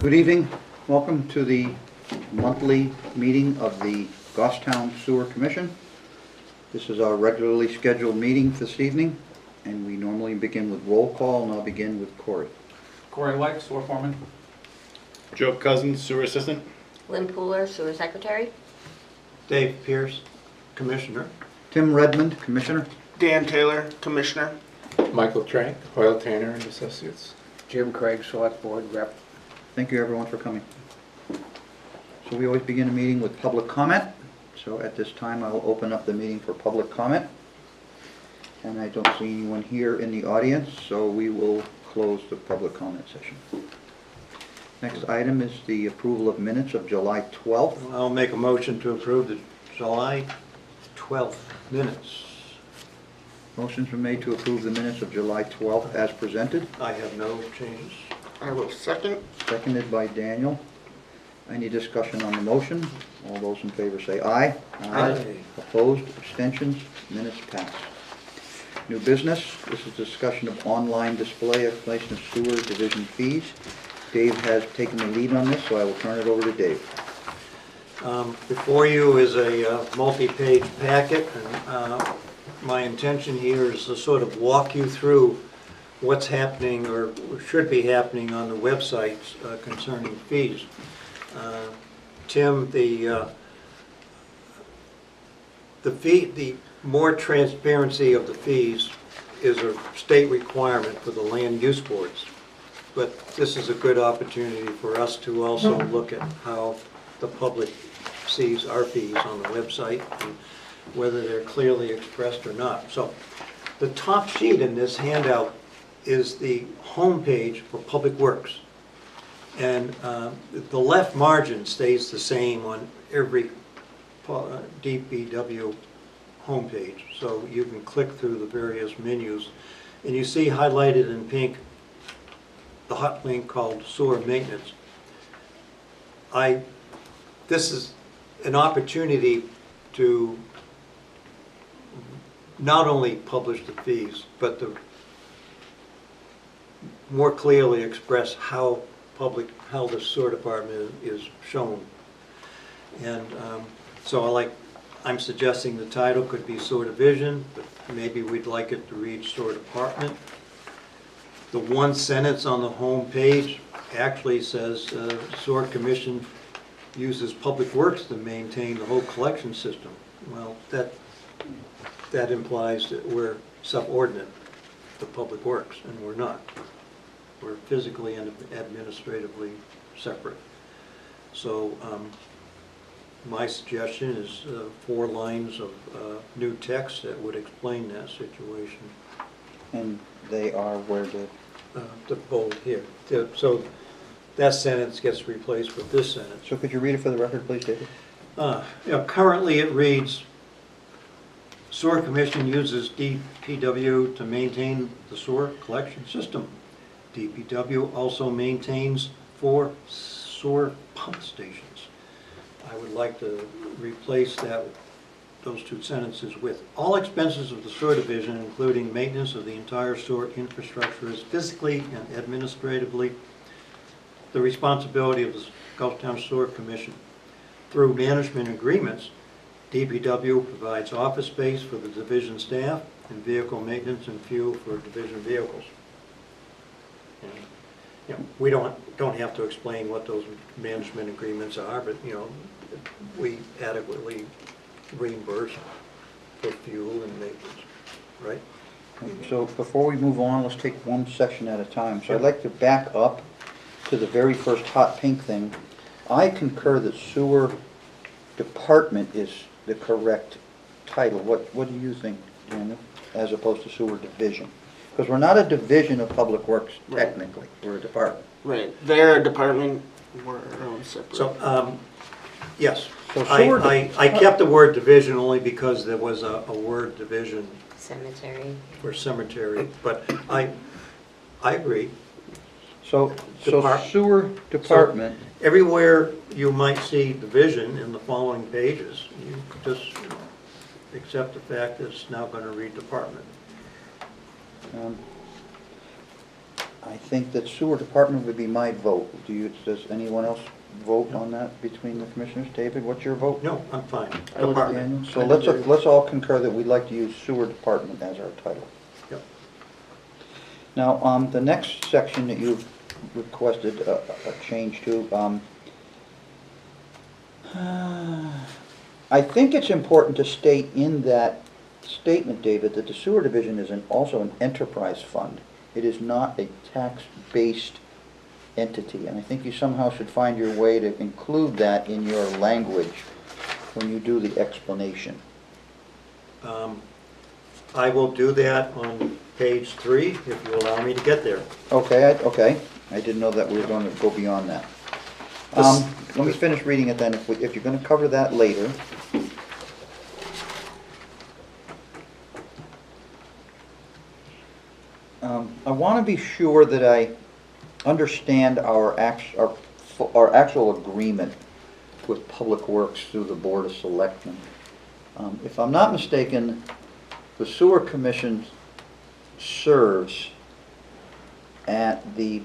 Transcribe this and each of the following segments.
Good evening. Welcome to the monthly meeting of the Goffstown Sewer Commission. This is our regularly scheduled meeting this evening, and we normally begin with roll call, and I'll begin with Corey. Corey White, sewer foreman. Joe Cousins, sewer assistant. Lynn Pooler, sewer secretary. Dave Pierce, Commissioner. Tim Redmond, Commissioner. Dan Taylor, Commissioner. Michael Trank, Hoyle Tanner and Associates. Jim Craig, Select Board Rep. Thank you everyone for coming. So we always begin a meeting with public comment. So at this time I'll open up the meeting for public comment. And I don't see anyone here in the audience, so we will close the public comment session. Next item is the approval of minutes of July 12th. I'll make a motion to approve the July 12th minutes. Motion's been made to approve the minutes of July 12th as presented, I have no changes. I will second. seconded by Daniel. Any discussion on the motion? All those in favor say aye. Aye. Opposed, abstentions, minutes pass. New business, this is discussion of online display explanation of sewer division fees. Dave has taken the lead on this, so I will turn it over to Dave. Before you is a multi-page packet, and my intention here is to sort of walk you through what's happening or should be happening on the websites concerning fees. Tim, the more transparency of the fees is a state requirement for the land use boards. But this is a good opportunity for us to also look at how the public sees our fees on the website and whether they're clearly expressed or not. So the top sheet in this handout is the home page for Public Works. And the left margin stays the same on every DPW homepage. So you can click through the various menus and you see highlighted in pink the hot link called sewer maintenance. This is an opportunity to not only publish the fees, but to more clearly express how the sewer department is shown. And so I'm suggesting the title could be sewer division, but maybe we'd like it to read sewer department. The one sentence on the home page actually says sewer commission uses Public Works to maintain the whole collection system. Well, that implies that we're subordinate to Public Works, and we're not. We're physically and administratively separate. So my suggestion is 4 lines of new text that would explain that situation. And they are where The bold here. So that sentence gets replaced with this sentence. So could you read it for the record, please, David? Currently it reads, Sewer Commission uses DPW to maintain the sewer collection system. DPW also maintains 4 sewer pump stations. I would like to replace those 2 sentences with, all expenses of the sewer division, including maintenance of the entire sewer infrastructure, is physically and administratively the responsibility of the Goffstown Sewer Commission. Through management agreements, DPW provides office space for the division staff and vehicle maintenance and fuel for division vehicles. And, you know, we don't have to explain what those management agreements are, but you know, we adequately reimburse for fuel and maintenance, right? So before we move on, let's take one section at a time. So I'd like to back up to the very first hot pink thing. I concur that sewer department is the correct title. What do you think, Daniel, as opposed to sewer division? Because we're not a division of Public Works technically, we're a department. Right. They're a department. We're our own separate. So, yes, So sewer I kept the word division only because there was a word division Cemetery. for cemetery, but I agree. So Depart- sewer department, Everywhere you might see division in the following pages, you just accept the fact that it's now going to read department. I think that sewer department would be my vote. Does anyone else vote on that between the commissioners? David, what's your vote? No, I'm fine. I would- Department. Daniel? So let's all concur that we'd like to use sewer department as our title. Yep. Now, the next section that you've requested a change to, I think it's important to state in that statement, David, that the sewer division is also an enterprise fund. It is not a tax-based entity, and I think you somehow should find your way to include that in your language when you do the explanation. I will do that on page 3, if you allow me to get there. Okay, okay. I didn't know that we were going to go beyond that. Let me finish reading it then, if you're going to cover that later. I want to be sure that I understand our actual agreement with Public Works through the Board of Selectmen. If I'm not mistaken, the Sewer Commission serves at the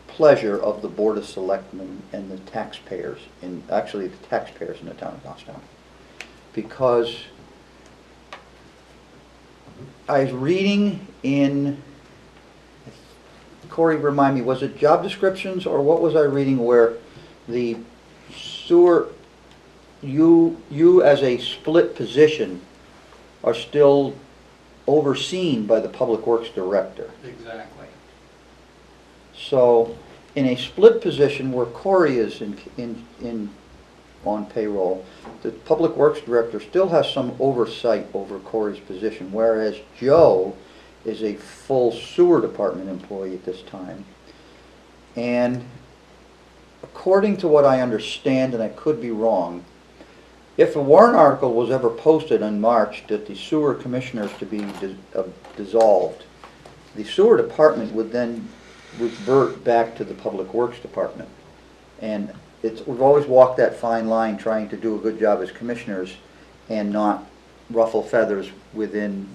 pleasure of the Board of Selectmen and the taxpayers, actually the taxpayers in the town of Goffstown. Because I was reading in, Corey, remind me, was it job descriptions or what was I reading where the sewer, you as a split position are still overseen by the Public Works Director? Exactly. So, in a split position where Corey is on payroll, the Public Works Director still has some oversight over Corey's position, whereas Joe is a full sewer department employee at this time. And according to what I understand, and I could be wrong, if a warrant article was ever posted in March that the sewer commissioners to be dissolved, the sewer department would then revert back to the Public Works Department. And we've always walked that fine line trying to do a good job as commissioners and not ruffle feathers within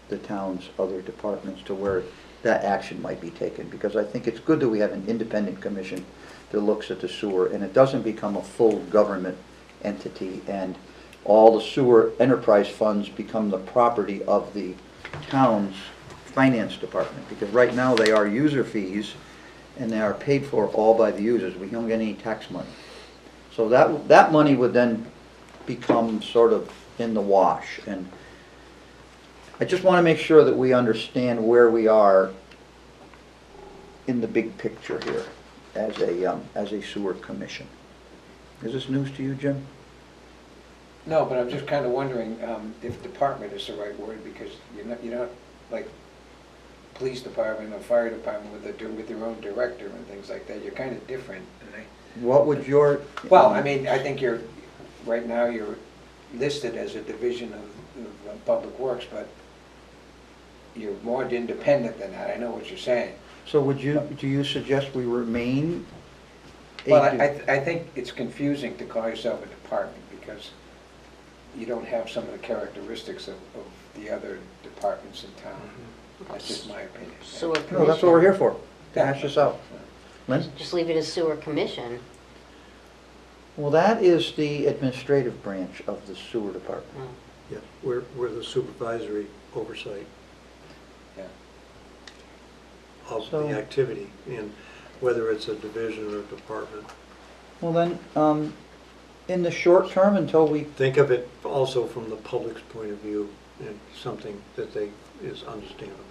the town's other departments to where that action might be taken. Because I think it's good that we have an independent commission that looks at the sewer and it doesn't become a full government entity and all the sewer enterprise funds become the property of the town's finance department. Because right now they are user fees and they are paid for all by the users. We don't get any tax money. So that money would then become sort of in the wash. And I just want to make sure that we understand where we are in the big picture here as a sewer commission. Is this news to you, Jim? No, but I'm just kind of wondering if department is the right word, because you're not like police department or fire department with their own director and things like that. You're kind of different. What would your... Well, I mean, I think right now you're listed as a division of Public Works, but you're more independent than that. I know what you're saying. So do you suggest we remain? Well, I think it's confusing to call yourself a department because you don't have some of the characteristics of the other departments in town. That's just my opinion. Sewer commission. No, that's what we're here for, to hash this out. Lynn? Just leave it as sewer commission. Well, that is the administrative branch of the sewer department. Oh. Yeah, we're the supervisory oversight Yeah. of So- the activity, and whether it's a division or a department. Well then, in the short term, until we, Think of it also from the public's point of view, and something that is understandable.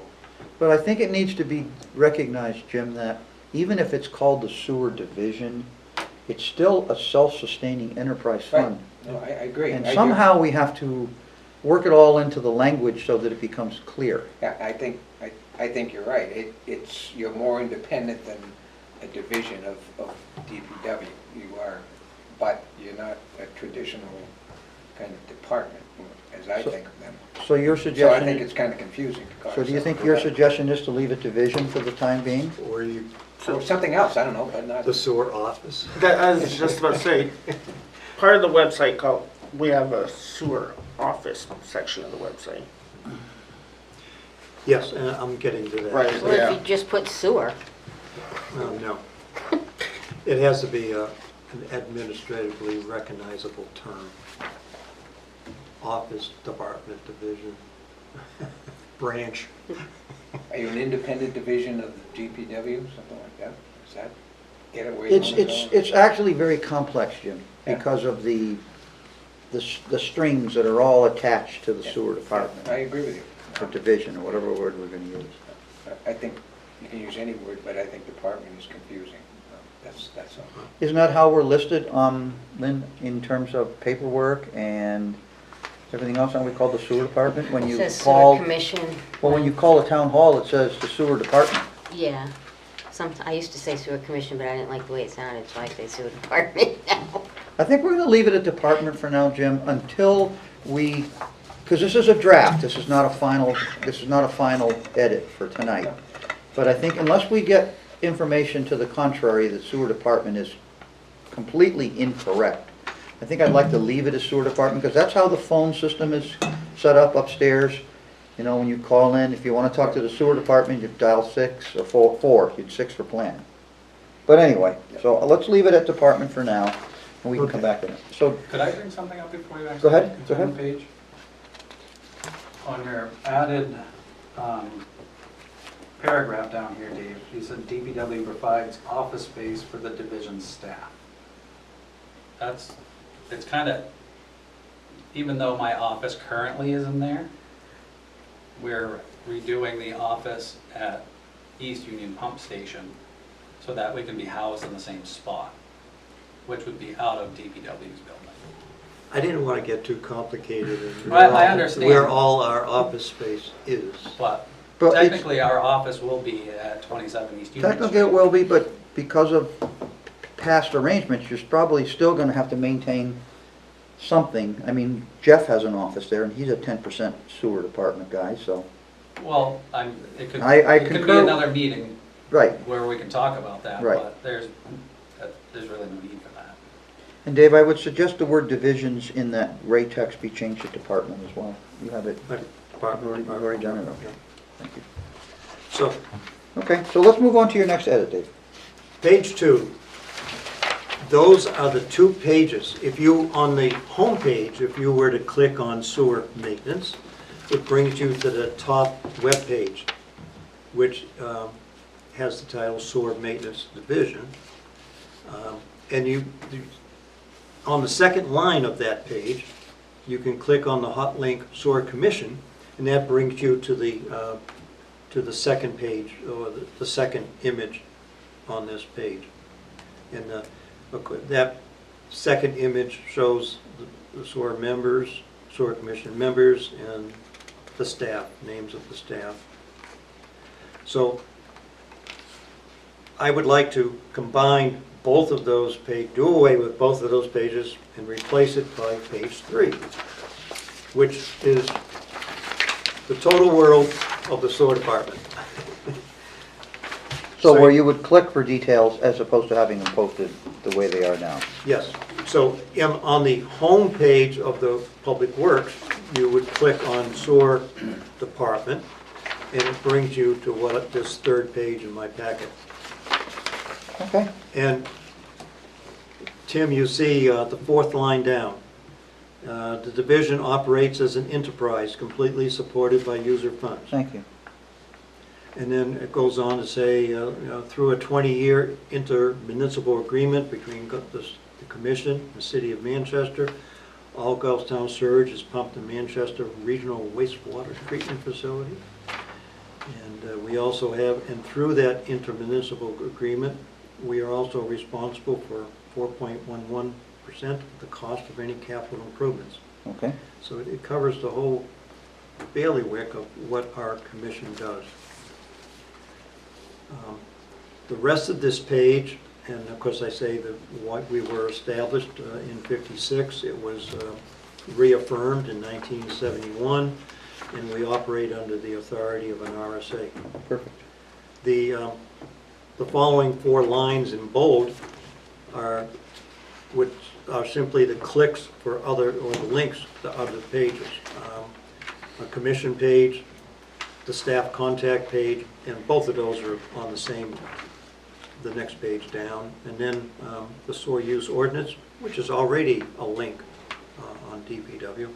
but I think it needs to be recognized, Jim, that even if it's called the sewer division, it's still a self-sustaining enterprise Right. fund. No, I agree. And I do. somehow we have to work it all into the language so that it becomes clear. Yeah, I think you're right. You're more independent than a division of DPW. You are, but you're not a traditional kind of department, as I So- think of them. So your So I suggestion... think it's kind of confusing to call So do you yourself think your a- suggestion is to leave it division for the time being? Or you, Or something else, I don't know, but not. the sewer office. That, I was just about to say, part of the website called, we have a sewer office section of the website. Yes, and I'm getting to that. Right. Well, Yeah. if you just put sewer, No. It has to be an administratively recognizable term. Office, department, division, branch. Are you an independent division of the DPW, something like that? Is that get it where you It's, wanna it's, go? it's actually very complex, Jim, Yeah. because of the strings that are all attached to the Yeah. sewer I department, agree with you. or division, or whatever word we're gonna use. I think you can use any word, but I think department is confusing. That's all. Isn't that how we're listed, Lynn, in terms of paperwork and everything else? Aren't we called the sewer department? When it you says sewer call, commission. well, when you call a town hall, it says the sewer department. Yeah, I used to say sewer commission, but I didn't like the way it sounded, so I say sewer department now. I think we're gonna leave it at department for now, Jim, until we, because this is a draft, this is not a final edit for tonight. But I think unless we get information to the contrary, the sewer department is completely incorrect. I think I'd like to leave it as sewer department, because that's how the phone system is set up upstairs. You know, when you call in, if you wanna talk to the sewer department, you dial 6 or 4, you'd 6 for plan. But anyway, so let's leave it at department for now, and we can come back to it. So, Could I bring something up before you Go actually ahead, go turn ahead. the page? On your added paragraph down here, Dave, you said DPW provides office space for the division staff. It's kind of, even though my office currently is in there, we're redoing the office at East Union Pump Station so that we can be housed in the same spot, which would be out of DPW's building. I didn't want to get too complicated in I understand. where all our office space is. But but it's, technically, our office will be at 27 East Union technically it Street. will be, but because of past arrangements, you're probably still gonna have to maintain something. I mean, Jeff has an office there, and he's a 10% sewer department guy, so, Well, it could I it could be concur- another meeting right. where we can talk about that, Right. but there's really no need for that. And Dave, I would suggest the word divisions in that Ray text be changed to department as well. You have it, Department, you've already done it, okay. Thank you. So, Okay, so let's move on to your next edit, Dave. page 2, those are the 2 pages. If you, on the home page, if you were to click on sewer maintenance, it brings you to the top web page, which has the title Sewer Maintenance Division. And on the second line of that page, you can click on the hot link Sewer Commission, and that brings you to the second page, or the second image on this page. And that second image shows the sewer members, sewer commission members, and the staff, names of the staff. So I would like to combine both of those pages, do away with both of those pages and replace it by page 3, which is the total world of the sewer department. So where you would click for details as opposed to having them posted the way they are now. Yes, so on the home page of the Public Works, you would click on sewer department, and it brings you to this third page in my packet. Okay. And Tim, you see the fourth line down. The division operates as an enterprise completely supported by user funds. Thank you. And then it goes on to say, through a 20-year intermunicipal agreement between the Commission and the City of Manchester, all Goffstown sewage is pumped to Manchester Regional Wastewater Treatment Facility. And we also have, and through that intermunicipal agreement, we are also responsible for 4.11% of the cost of any capital improvements. Okay. So it covers the whole bailiwick of what our commission does. The rest of this page, and of course I say that what we were established in '56, it was reaffirmed in 1971, and we operate under the authority of an RSA. Perfect. The following 4 lines in bold which are simply the clicks for other, or the links to other pages. A commission page, the staff contact page, and both of those are on the next page down. And then the sewer use ordinance, which is already a link on DPW.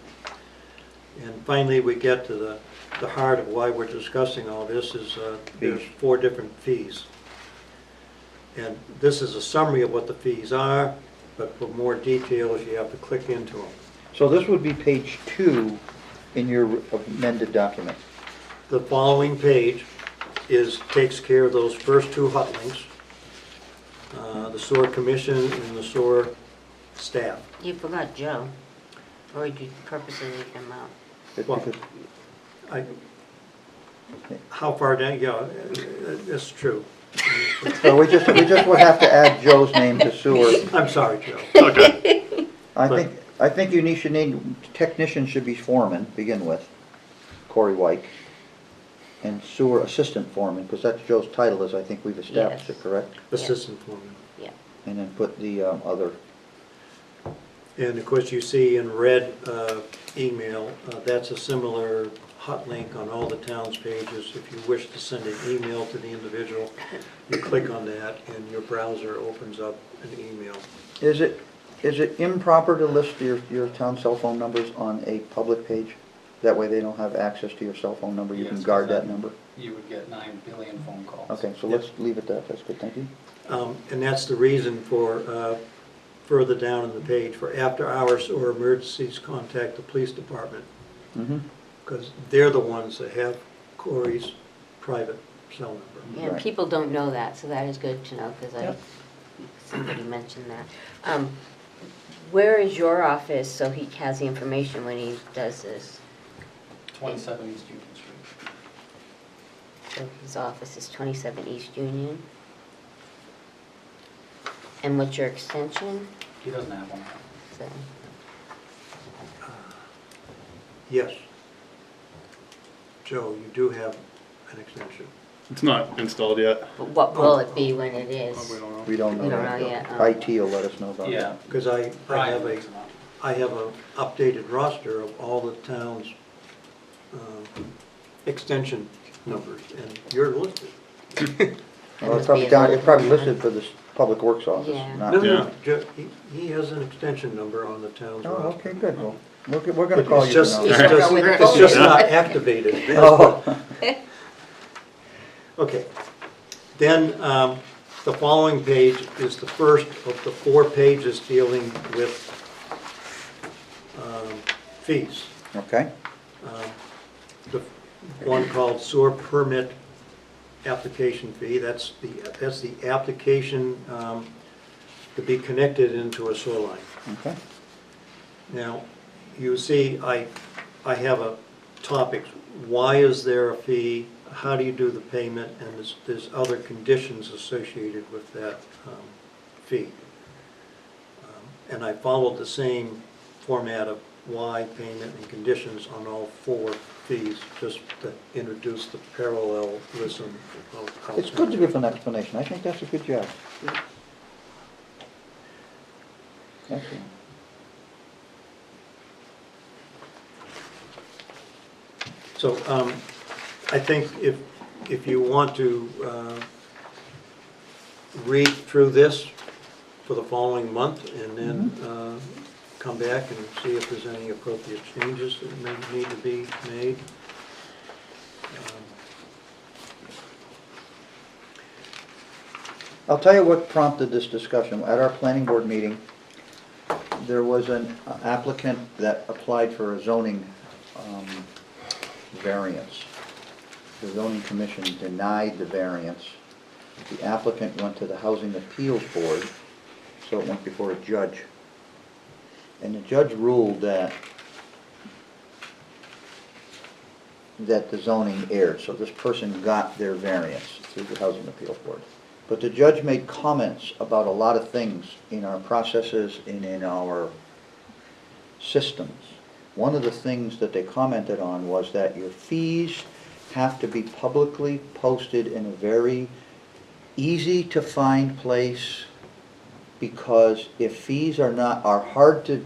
And finally, we get to the heart of why we're discussing all this is there's 4 different fees. And this is a summary of what the fees are, but for more details, you have to click into them. So this would be page 2 in your amended document. The following page takes care of those first 2 hot links, the sewer commission and the sewer staff. You forgot Joe, or did you purposely leave him out? Well, how far down, yeah, that's true. So we just would have to add Joe's name to sewer. I'm sorry, Joe. Okay. I think you should need, technician should be foreman, begin with, Corey White, and sewer assistant foreman, because that's Joe's title, as I think we've established Yes. it, correct? Assistant foreman. Yeah. And then put the other, And of course, you see in red email, that's a similar hot link on all the town's pages. If you wish to send an email to the individual, you click on that and your browser opens up an email. is it improper to list your town cell phone numbers on a public page? That way they don't have access to your cell phone number, you can Yes, guard 'cause that then number? You would get 9 billion phone calls. Okay, so let's leave it that, that's good, thank you. And that's the reason for, further down in the page, for after hours or emergencies, contact the police department. Mm-hmm. Because they're the ones that have Corey's private cell number. Yeah, Right. people don't know that, so that is good to know, because Yep. somebody mentioned that. Where is your office, so he has the information when he does this? 27 East Union Street. So his office is 27 East Union. And what's your extension? He doesn't have one. So, Yes. Joe, you do have an extension. It's not installed yet. but what will it be when it is? We don't know. We don't know. We don't that. know yet. IT will let us know about Yeah. that. Because I Brian have looks them up. I have a updated roster of all the town's extension numbers, and you're listed. Well, That it's must probably be down, an it's probably old one. listed for the Public Works office, Yeah. not. No, Yeah. he has an extension number on the town's Oh, roster. okay, good, well, we're gonna But call it's you just, now. it's He's just, with the it's just phone. not activated. Oh, Okay. Then, the following page is the first of the 4 pages dealing with fees. okay, The one called sewer permit application fee, that's the application to be connected into a sewer line. okay. Now, you see, I have a topic, why is there a fee, how do you do the payment, and there's other conditions associated with that fee. And I followed the same format of why, payment, and conditions on all 4 fees, just to introduce the parallelism of how It's good to give an explanation, I think that's a good job. Excellent. So, I think if you want to read through this for the following month and then come back and see if there's any appropriate changes that may need to be made. I'll tell you what prompted this discussion. At our planning board meeting, there was an applicant that applied for a zoning variance. The zoning commission denied the variance. The applicant went to the Housing Appeals Board, so it went before a judge. And the judge ruled that the zoning erred, so this person got their variance through the Housing Appeals Board. But the judge made comments about a lot of things in our processes and in our systems. One of the things that they commented on was that your fees have to be publicly posted in a very easy to find place, because if fees are hard to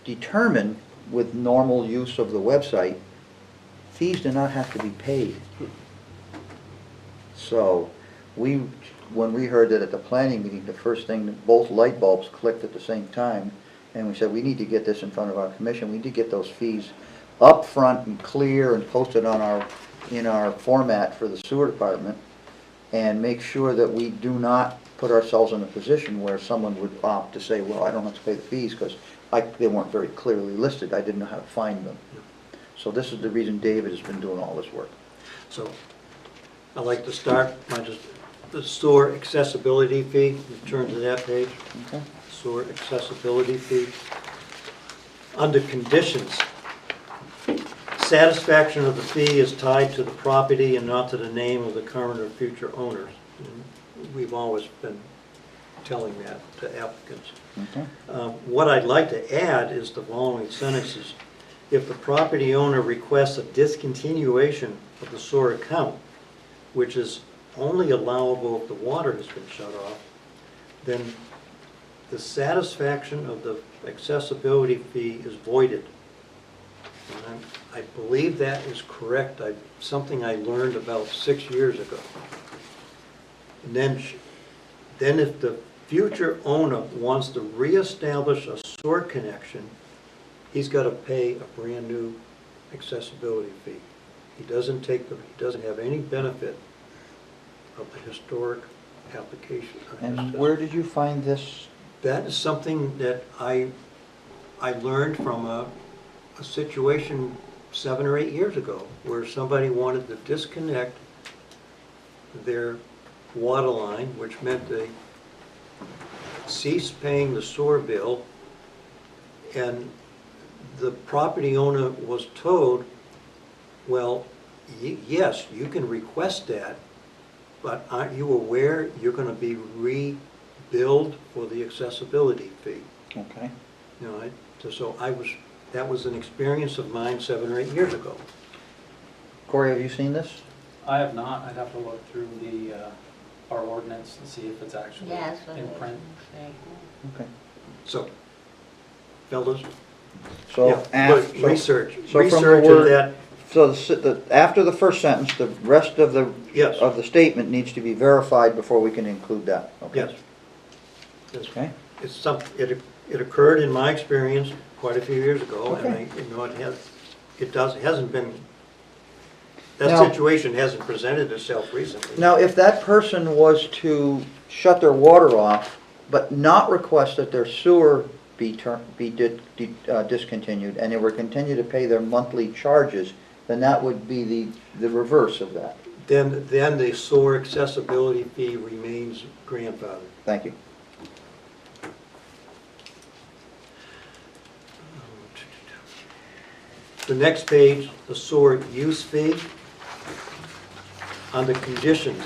determine with normal use of the website, fees do not have to be paid. So, when we heard that at the planning meeting, the first thing, both light bulbs clicked at the same time, and we said, we need to get this in front of our commission, we need to get those fees up front and clear and posted on in our format for the sewer department, and make sure that we do not put ourselves in a position where someone would opt to say, well, I don't have to pay the fees, because they weren't very clearly listed, I didn't know how to find them. So this is the reason David has been doing all this work. So I'd like to start by just the sewer accessibility fee. Turn to that page. Okay. Sewer accessibility fee. Under conditions, satisfaction of the fee is tied to the property and not to the name of the current or future owners. And we've always been telling that to applicants. Okay. What I'd like to add is the following sentences. If the property owner requests a discontinuation of the sewer account, which is only allowable if the water has been shut off, then the satisfaction of the accessibility fee is voided. And I believe that is correct. Something I learned about 6 years ago. And then if the future owner wants to reestablish a sewer connection, he's got to pay a brand new accessibility fee. He doesn't have any benefit of the historic application. And where did you find this? That is something that I learned from a situation 7 or 8 years ago, where somebody wanted to disconnect their water line, which meant they ceased paying the sewer bill, and the property owner was told, well, yes, you can request that, but aren't you aware you're going to be rebilled for the accessibility fee? Okay. You know, that was an experience of mine 7 or 8 years ago. Corey, have you seen this? I have not, I'd have to look through our ordinance and see if it's actually Yeah, that's what in I print. say. Okay. So, fellas, So, yeah, but research so from the of word- that, So after the first sentence, the rest of yes, the statement needs to be verified before we can include that. Okay. yes. Yes. Okay. It occurred in my experience quite a few years ago, and Okay. hasn't been, that Now- situation hasn't presented itself recently. Now, if that person was to shut their water off, but not request that their sewer be discontinued, and they were continue to pay their monthly charges, then that would be the reverse of that. Then the sewer accessibility fee remains grandfathered. Thank you. The next page, the sewer use fee. Under conditions,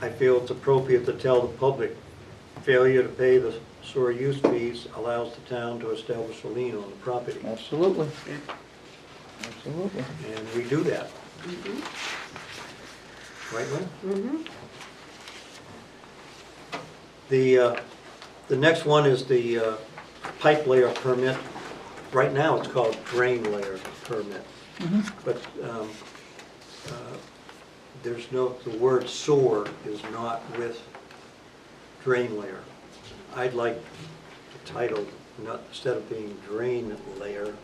I feel it's appropriate to tell the public, failure to pay the sewer use fees allows the town to establish a lien on the property. Absolutely. Absolutely. And we do that. Right, Lynn? Mm-hmm. The next one is the pipe layer permit. Right now, it's called drain layer permit. But the word sewer is not with drain layer. I'd like the title, instead of being drain layer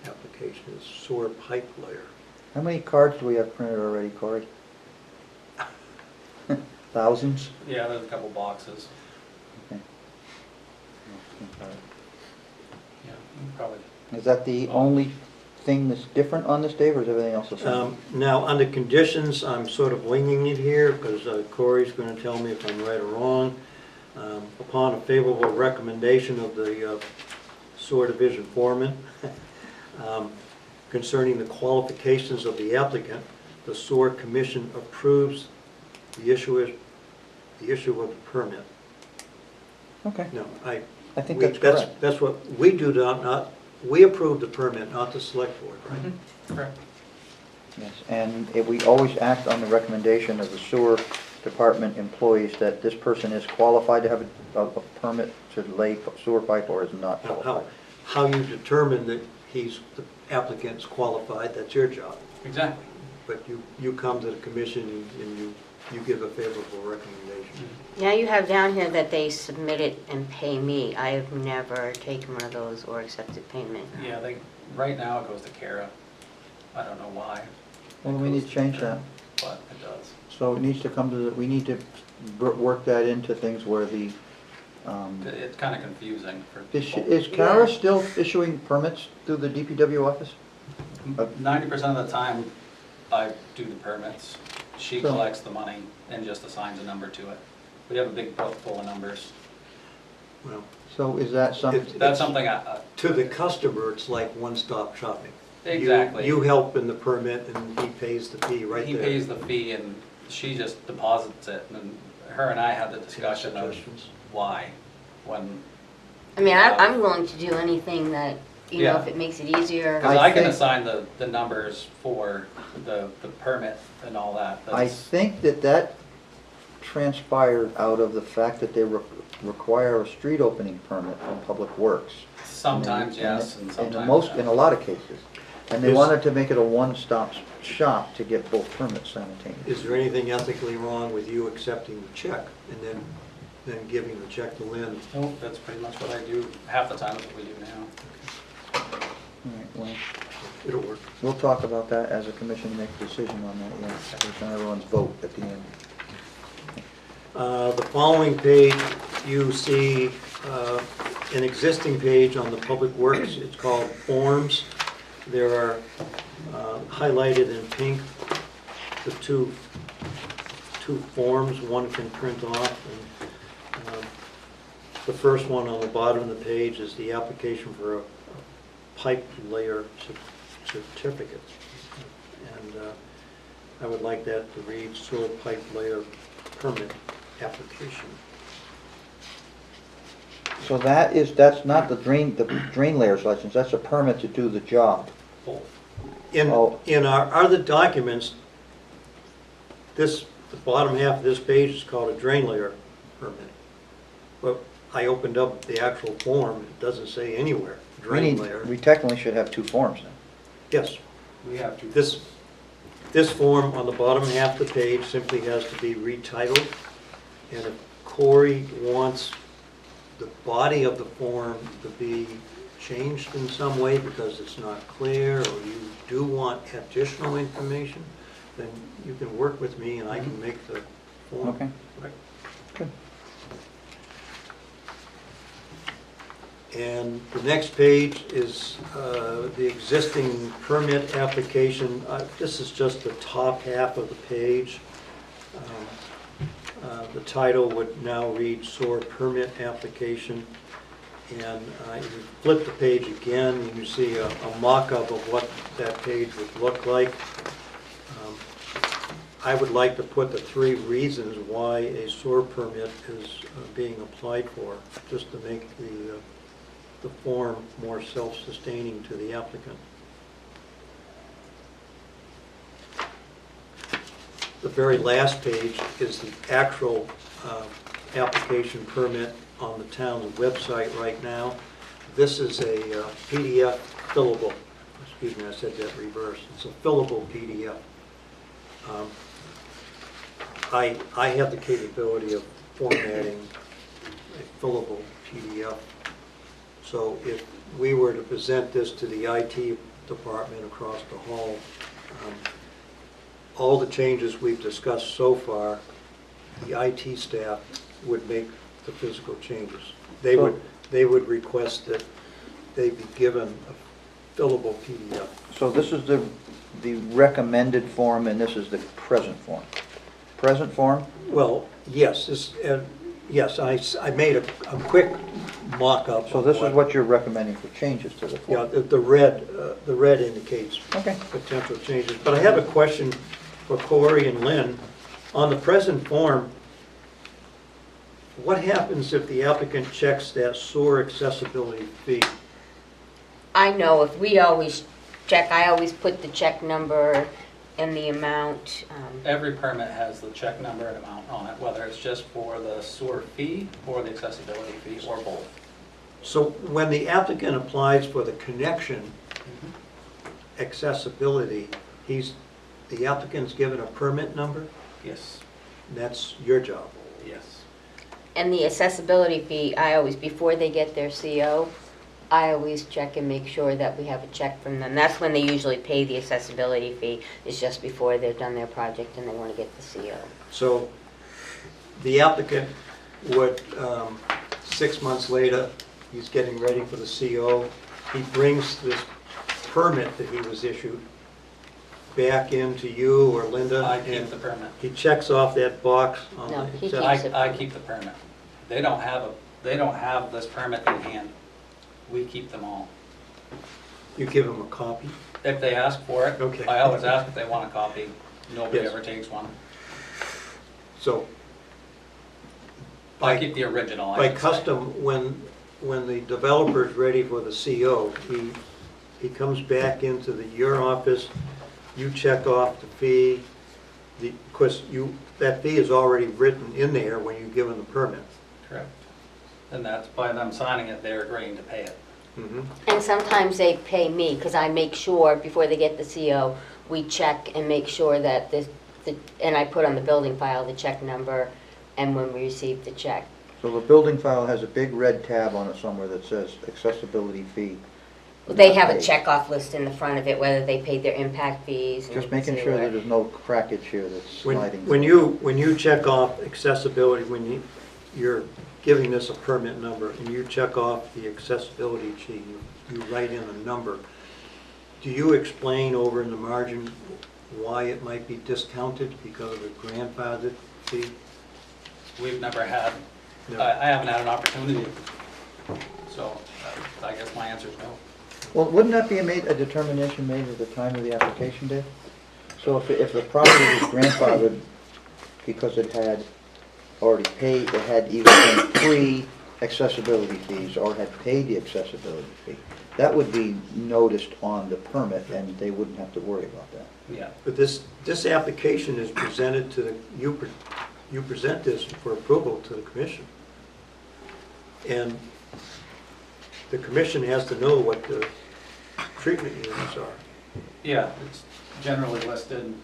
application, is sewer pipe layer. How many cards do we have printed already, Corey? Thousands? Yeah, there's a couple boxes. Okay. Yeah, probably. Is that the only thing that's different on this, Dave, or is everything else the same? Now, under conditions, I'm sort of winging it here, because Corey's going to tell me if I'm right or wrong. Upon a favorable recommendation of the sewer division foreman, concerning the qualifications of the applicant, the sewer commission approves the issue of the permit. Okay, No, I think that's correct. That's what we do, we approve the permit, not the select board, right? Correct. Yes, and we always act on the recommendation of the sewer department employees that this person is qualified to have a permit to lay sewer pipe or is not qualified. How you determine that the applicant's qualified, that's your job. Exactly. But you come to the commission and you give a favorable recommendation. Now you have down here that they submit it and pay me. I have never taken one of those or accepted payment. Yeah, right now it goes to Kara. I don't know why, Well, we need to change that. but it does. So it needs to come to, we need to work that into things where the, It's kind of confusing for is people. is Kara still issuing permits through the DPW office? 90% of the time, I do the permits. She So- collects the money and just assigns a number to it. We have a big book full of numbers. Well, So is that something? That's something to the customer, it's like one-stop shopping. exactly. You help in the permit and he pays the fee right there. He pays the fee and she just deposits it. And her and I had the discussion of Suggestions? why, when. I mean, I'm willing to do anything that, you know, Yeah. if it makes it easier. Because I I can think- assign the numbers for the permit and all that. I That's- think that transpired out of the fact that they require a street opening permit from Public Works. Sometimes, yes, and In sometimes. in a lot of cases. And they Is- wanted to make it a one-stop shop to get both permits simultaneously. Is there anything ethically wrong with you accepting the check and then giving the check to Lynn? Nope, that's pretty much what I do half the time, that's what we do now. All right, well, It'll work. we'll talk about that as a commission, make a decision on that, yes, based on everyone's vote at the end. The following page, you see an existing page on the Public Works. It's called Forms. There are highlighted in pink the two forms one can print off. And the first one on the bottom of the page is the application for a pipe layer certificate. And I would like that to read sewer pipe layer permit application. So that's not the drain layers license, that's a permit to do the job. Both. In our other documents, the bottom half of this page is called a drain layer permit. But I opened up the actual form, it doesn't say anywhere, drain layer. We technically should have two forms then. Yes, We have to. this form on the bottom half of the page simply has to be retitled. And if Corey wants the body of the form to be changed in some way because it's not clear, or you do want additional information, then you can work with me and I can make the form. Okay. Good. And the next page is the existing permit application. This is just the top half of the page. The title would now read sewer permit application. And if you flip the page again, you see a mock-up of what that page would look like. I would like to put the 3 reasons why a sewer permit is being applied for, just to make the form more self-sustaining to the applicant. The very last page is the actual application permit on the town's website right now. This is a PDF fillable, excuse me, I said that reverse. It's a fillable PDF. I have the capability of formatting a fillable PDF. So if we were to present this to the IT department across the hall, all the changes we've discussed so far, the IT staff would make the physical changes. They would request that they be given a fillable PDF. So this is the recommended form and this is the present form. Present form? Well, yes, yes, I made a quick mock-up. So this is what you're recommending for changes to the Yeah, form? the red indicates Okay. potential changes. But I have a question for Corey and Lynn. On the present form, what happens if the applicant checks that sewer accessibility fee? I know if we always check, I always put the check number and the amount. Every permit has the check number and amount on it, whether it's just for the sewer fee or the accessibility fee or both. So when the applicant applies for the connection, accessibility, the applicant's given a permit number, Yes, and that's your job. yes. And the accessibility fee, I always, before they get their CO, I always check and make sure that we have a check from them. That's when they usually pay the accessibility fee, is just before they've done their project and they want to get the CO. So the applicant would, 6 months later, he's getting ready for the CO, he brings this permit that he was issued back into you or Linda, I keep and the permit. he checks off that box on No, the he accept- keeps it. I keep the permit. They don't have this permit in hand. We keep them all. You give him a copy. If they ask for it, Okay. I always ask if they want a copy. Nobody Yes. ever takes one. So I by, keep the original, I by should say. custom, when the developer is ready for the CO, he comes back into your office, you check off the fee, because that fee is already written in there when you give them the permit. Correct. And that's by them signing it, they're agreeing to pay it. And sometimes they pay me, because I make sure, before they get the CO, we check and make sure that and I put on the building file the check number and when we receive the check. So the building file has a big red tab on it somewhere that says accessibility fee. They have a Paid. checkoff list in the front of it, whether they paid their impact fees. and Just making sure sewer. that there's no crackage here that's sliding. When you check off accessibility, you're giving this a permit number, and you check off the accessibility sheet, you write in a number, do you explain over in the margin why it might be discounted because of the grandfather fee? We've never had, No. I haven't had an opportunity. So I guess my answer is no. Well, wouldn't that be a determination made at the time of the application, Dave? So if the property was grandfathered because it had already paid, it had either been pre-accessibility fees or had paid the accessibility fee, that would be noticed on the permit and they wouldn't have to worry about that. Yeah. But this application is presented to you present this for approval to the commission. And the commission has to know what the treatment units are. Yeah, it's generally listed,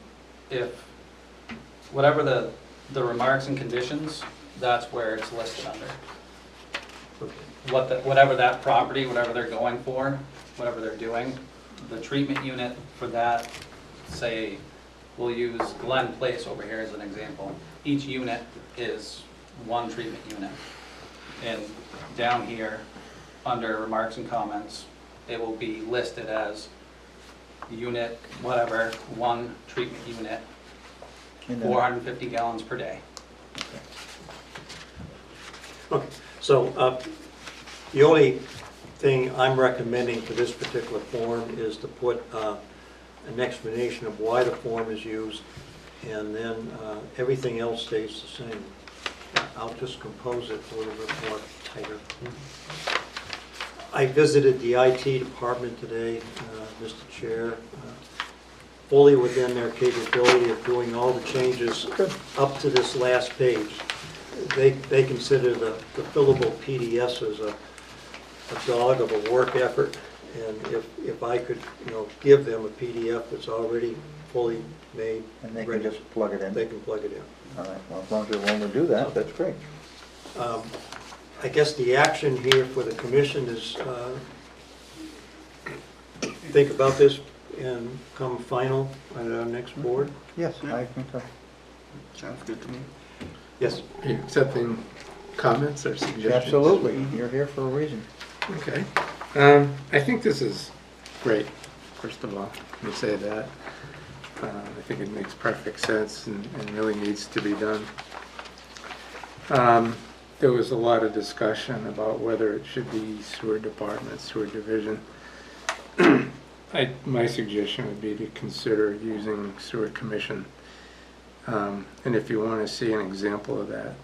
if, whatever the remarks and conditions, that's where it's listed under. Okay. Whatever that property, whatever they're going for, whatever they're doing, the treatment unit for that, say, we'll use Glen Place over here as an example. Each unit is one treatment unit. And down here, under remarks and comments, it will be listed as unit, whatever, one treatment unit, And then- 450 gallons per day. Okay, so the only thing I'm recommending for this particular form is to put an explanation of why the form is used, and then everything else stays the same. I'll just compose it a little bit more tighter. I visited the IT department today, Mr. Chair, fully within their capability of doing all the changes up to this last page. They consider the fillable PDFs as a dog of a work effort, and if I could, give them a PDF that's already fully made, And they can ready, just plug it in? they can plug it in. All right, well, as long as you're willing to do that, that's great. I guess the action here for the commission is think about this and come final at our next board. Yes, I concur. Sounds good to me. Yes. Are you accepting comments or suggestions? Absolutely, you're here for a reason. Okay. I think this is great, first of all, let me say that. I think it makes perfect sense and really needs to be done. There was a lot of discussion about whether it should be sewer department, sewer division. My suggestion would be to consider using sewer commission. And if you want to see an example of that,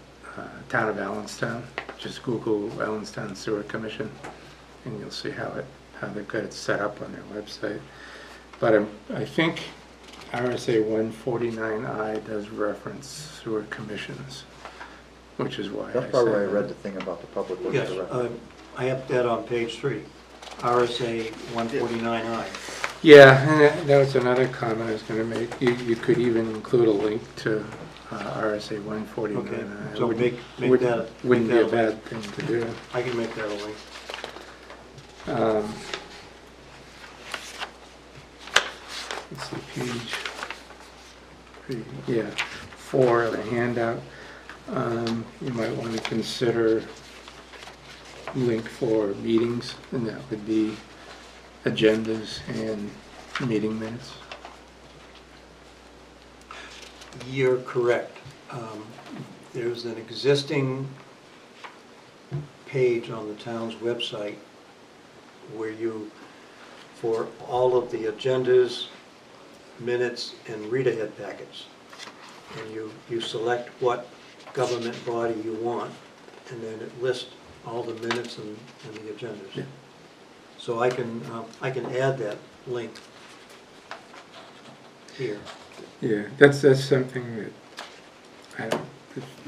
Town of Allenstown, just Google Allenstown Sewer Commission, and you'll see how they've got it set up on their website. But I think RSA 149I does reference sewer commissions, which is why I That's probably why I said read that. the thing about the public works Yes, director. I have that on page 3, RSA 149I. Yeah, and that was another comment I was gonna make. You could even include a link to RSA 149. Okay, It so wouldn't- make wouldn't- that- Wouldn't make be a that a bad thing to do. I can make that a link. Let's see, yeah, 4 of the handout. You might want to consider link for meetings, and that would be agendas and meeting minutes. You're correct. There's an existing page on the town's website where you, for all of the agendas, minutes, and read-ahead packets, and you select what government body you want, and then it lists all the minutes and the agendas. Yeah. So I can add that link here. Yeah, that's something that,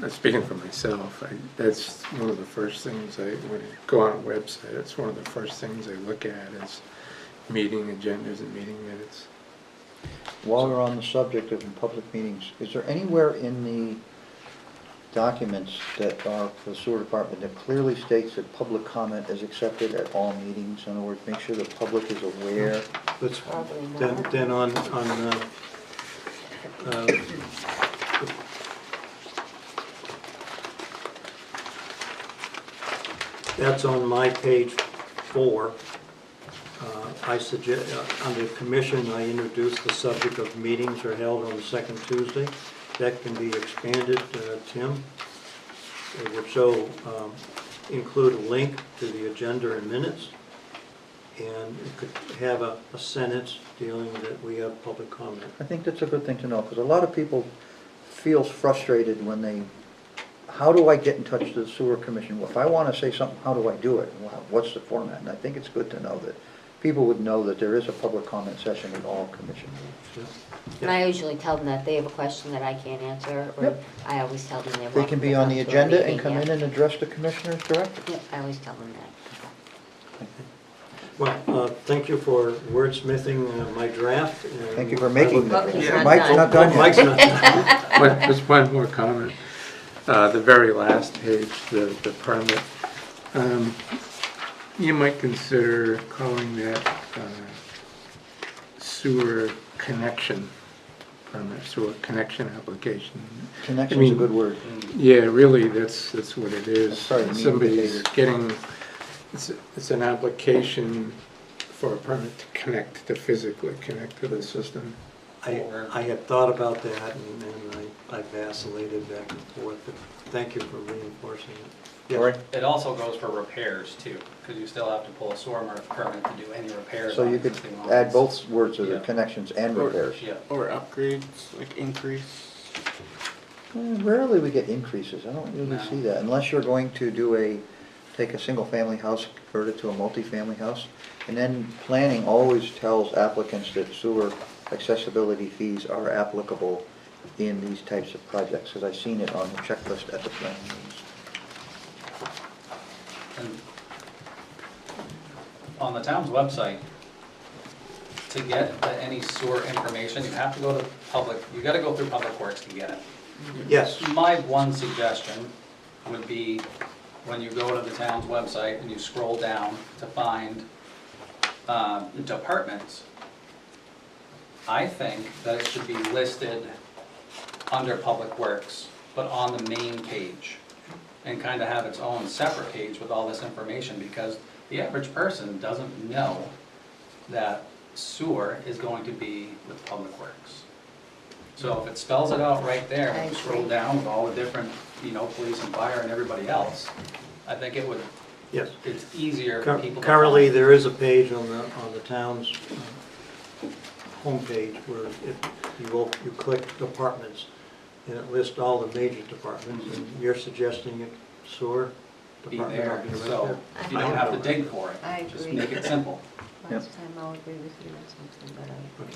speaking for myself, that's one of the first things when I go on a website, that's one of the first things I look at is meeting agendas and meeting minutes. While we're on the subject of public meetings, is there anywhere in the documents that are for the sewer department that clearly states that public comment is accepted at all meetings? In other words, make sure the public is aware. Let's, Probably not. then on that's on my page 4. I suggest, under commission, I introduced the subject of meetings are held on the second Tuesday. That can be expanded, Tim. It would show, include a link to the agenda and minutes, and it could have a sentence dealing that we have public comment. I think that's a good thing to know, because a lot of people feels frustrated when they, how do I get in touch with the sewer commission? If I want to say something, how do I do it? What's the format? And I think it's good to know that people would know that there is a public comment session at all commission meetings. And I usually tell them that they have a question that I can't answer, or Yep. I always tell them they're They welcome can be to on come the to a agenda and meeting, come yeah. in and address the commissioners directly. Yep, I always tell them that. Well, thank you for wordsmithing my draft. and Thank you for making Well, it. he's not Mike's done. not done Mike's yet. not done. Just one more comment. The very last page, the permit. You might consider calling that sewer connection permit, sewer connection application. Connection's a good word. Yeah, really, that's what it is. That's probably the mean Somebody's behavior. getting, it's an application for a permit to connect, to physically connect to the system. I had thought about that, and I vacillated back and forth, but thank you for reinforcing it. Yes. Sorry? It also goes for repairs too, because you still have to pull a sewer permit to do any repairs. So on you could existing lines. add both words to the Yeah. connections and repairs. Yeah. Or upgrades, like increase. Rarely we get increases, I don't really No. see that, unless you're going to take a single-family house, convert it to a multi-family house, and then planning always tells applicants that sewer accessibility fees are applicable in these types of projects, because I've seen it on the checklist at the planning meetings. And on the town's website, to get to any sewer information, you have to go to you gotta go through Public Works to get it. Yes, My one suggestion would be when you go to the town's website and you scroll down to find departments, I think that it should be listed under Public Works, but on the main page, and kind of have its own separate page with all this information, because the average person doesn't know that sewer is going to be with Public Works. So if it spells it out right there, when you scroll down with all the different, police and fire and everybody else, I think yes. it's easier for people to Currently, find. there is a page on the town's homepage where you click departments, and it lists all the major departments, and you're suggesting it sewer Be department. there, ought to be right so there. you don't have to dig for it. I Just agree. make it simple. Yep. Last time I'll agree with you on something, but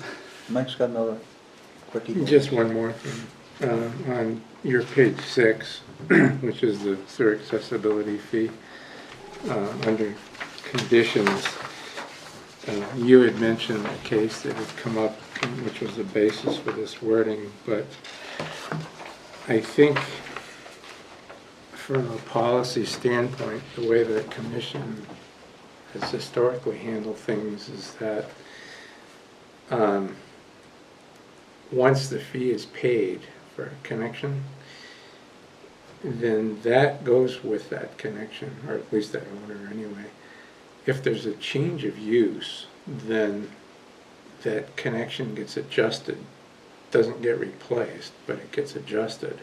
Mike's got another quickie. Just one more thing. On your page 6, which is the sewer accessibility fee, under conditions, You had mentioned a case that had come up, which was the basis for this wording, but I think from a policy standpoint, the way the commission has historically handled things is that once the fee is paid for a connection, then that goes with that connection, or at least that owner anyway. If there's a change of use, then that connection gets adjusted. Doesn't get replaced, but it gets adjusted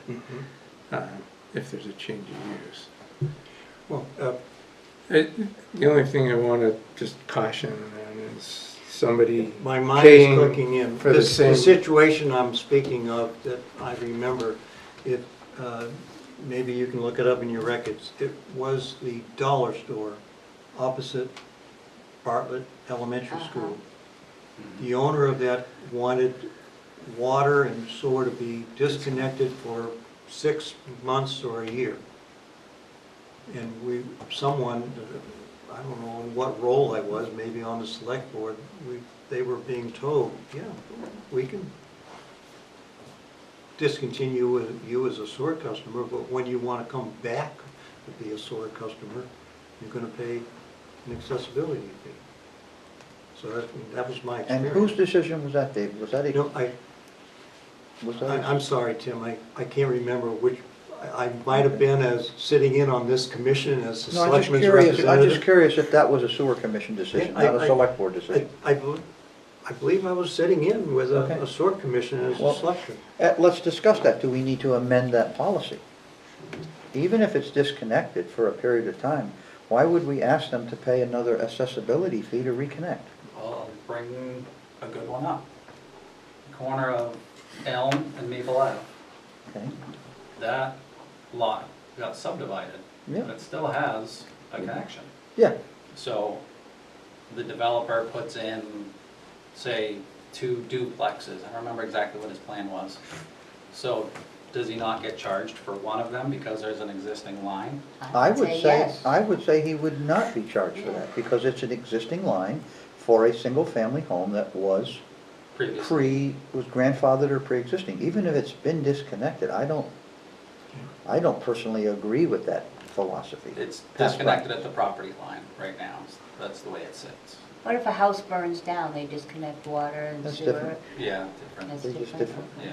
if there's a change of use. Well, The only thing I want to just caution on is somebody my mind paying is clicking in. for the The same. situation I'm speaking of that I remember, maybe you can look it up in your records. It was the dollar store opposite Bartlett Elementary School. The owner of that wanted water and sewer to be disconnected for 6 months or a year. And someone, I don't know in what role I was, maybe on the select board, they were being told, yeah, we can discontinue you as a sewer customer, but when you want to come back to be a sewer customer, you're going to pay an accessibility fee. So that was my And experience. whose decision was that, Dave? Was that You know, I'm I'm sorry, Tim, I can't remember which, I might have been as sitting in on this commission as the No, I'm just selectman's curious, I'm just representative. curious if that was a sewer commission decision, Yeah, not a select board decision. I believe I was sitting in with Okay. a sewer commission as a Well, selectman. Let's discuss that. Do we need to amend that policy? Even if it's disconnected for a period of time, why would we ask them to pay another accessibility fee to reconnect? I'll bring a good one up. Corner of Elm and Maple Ave. Okay? That lot got subdivided, Yeah. but it still has a connection. Yeah, So the developer puts in, say, 2 duplexes. I don't remember exactly what his plan was. So does he not get charged for one of them because there's an existing line? I would say, yes. I would say he would not be charged for that, because it's an existing line for a single-family home that was Previously. was grandfathered or pre-existing. Even if it's been disconnected, I don't personally agree with that philosophy. It's That's disconnected at the property line right now. That's the way it sits. What if a house burns down, they disconnect water and That's sewer? different. Yeah, different. That's They're just different. Yeah.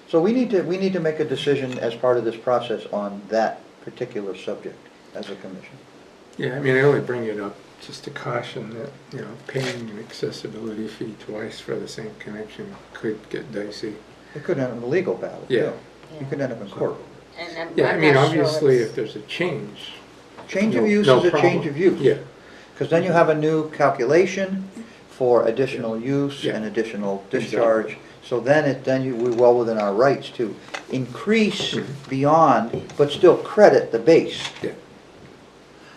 So we need to make a decision as part of this process on that particular subject as a commission. Yeah, I mean, I only bring it up just to caution that, you know, paying an accessibility fee twice for the same connection could get dicey. It could end up in a legal battle, too. Yeah. You could end up in court. And Yeah, I I'm mean, not sure obviously, it's- if there's a change. Change of no- use no is a problem. change of use. Yeah, Because then you have a new calculation for additional use Yeah. and additional discharge. So then we're well within our rights to increase beyond, but still credit the base. yeah.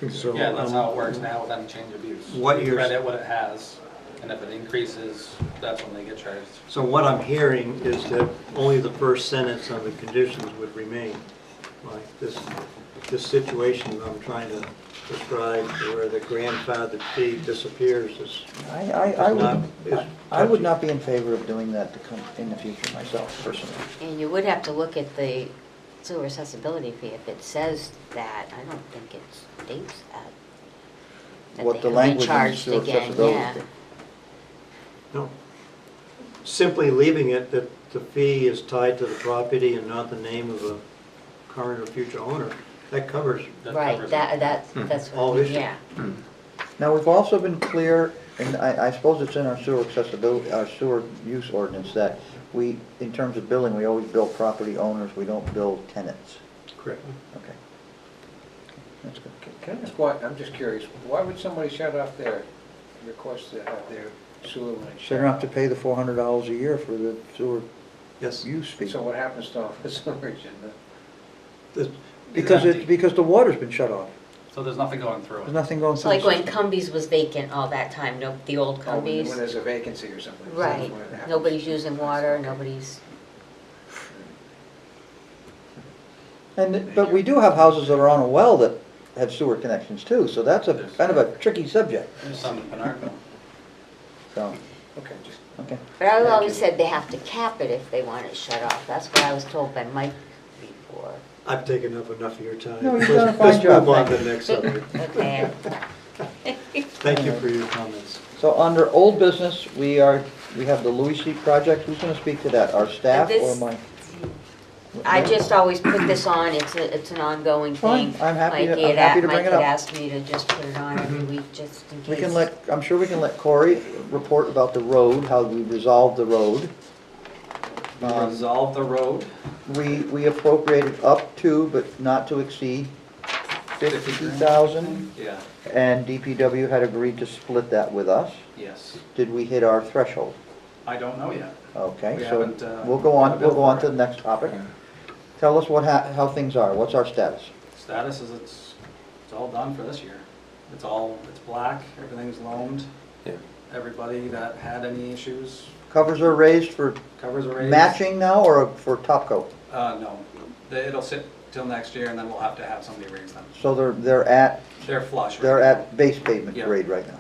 So, Yeah, that's how it works now with any change of use. What You you're- credit what it has, and if it increases, that's when they get charged. So what I'm hearing is that only the first sentence of the conditions would remain. Like this situation I'm trying to describe, where the grandfathered fee disappears is I would not be in favor of doing that to come in the future myself, personally. And you would have to look at the sewer accessibility fee. If it says that, I don't think it states that. That What they the can be language in the charged sewer again, accessibility yeah. fee. No. Simply leaving it that the fee is tied to the property and not the name of the current or future owner, that covers. That Right, covers it. that's All what, issues. yeah. Now, we've also been clear, and I suppose it's in our sewer accessibility, our sewer use ordinance, that we, in terms of billing, we always bill property owners, we don't bill tenants. Correct. Okay. That's good. Can I ask why, I'm just curious, why would somebody shut off their request to have their sewer line So they shut don't have off? to pay the $400 a year for the sewer Yes. use fee. So what happens to all the sewage in Because the water's been shut off. So there's nothing going through There's it. nothing going So through. like the when system. Cumbies was vacant all that time, the old Oh, when Cumbies. there's a vacancy or something? is that Right, when it happens? nobody's using water, nobody's, But we do have houses that are on a well that have sewer connections too, so that's a kind of a tricky subject. There's some in Pinardville. So, Okay, just okay. But I always said they have to cap it if they want it shut off. That's what I was told by Mike before. I've taken up enough of your time. No, you've done a fine Let's job, move on thank to the next subject. Okay. Thank you for your comments. So under old business, we have the Louis Street project. Who's gonna speak to that? Our staff or This- my? I just always put this on, it's an ongoing Fine, thing. I'm happy to- Mikey I'm had happy to Mike bring it had up. asked me to just put it on every week, just in case. We can I'm sure we can let Corey report about the road, how we resolved the road. We resolved the road. We appropriated up to, but not to exceed 50,000, Yeah, and DPW had agreed to split that with us. yes. Did we hit our threshold? I don't know yet. Okay, We so haven't, we'll go on got a to bill the for next topic. Yeah. Tell us how things are, what's our status? Status is it's all done for this year. It's black, everything's loamed. Yeah. Everybody that had any issues, Covers are raised for covers are raised. matching now or for top coat? No, it'll sit till next year and then we'll have to have somebody raise them. So they're at They're flush. right They're now. at base pavement Yeah. grade right now.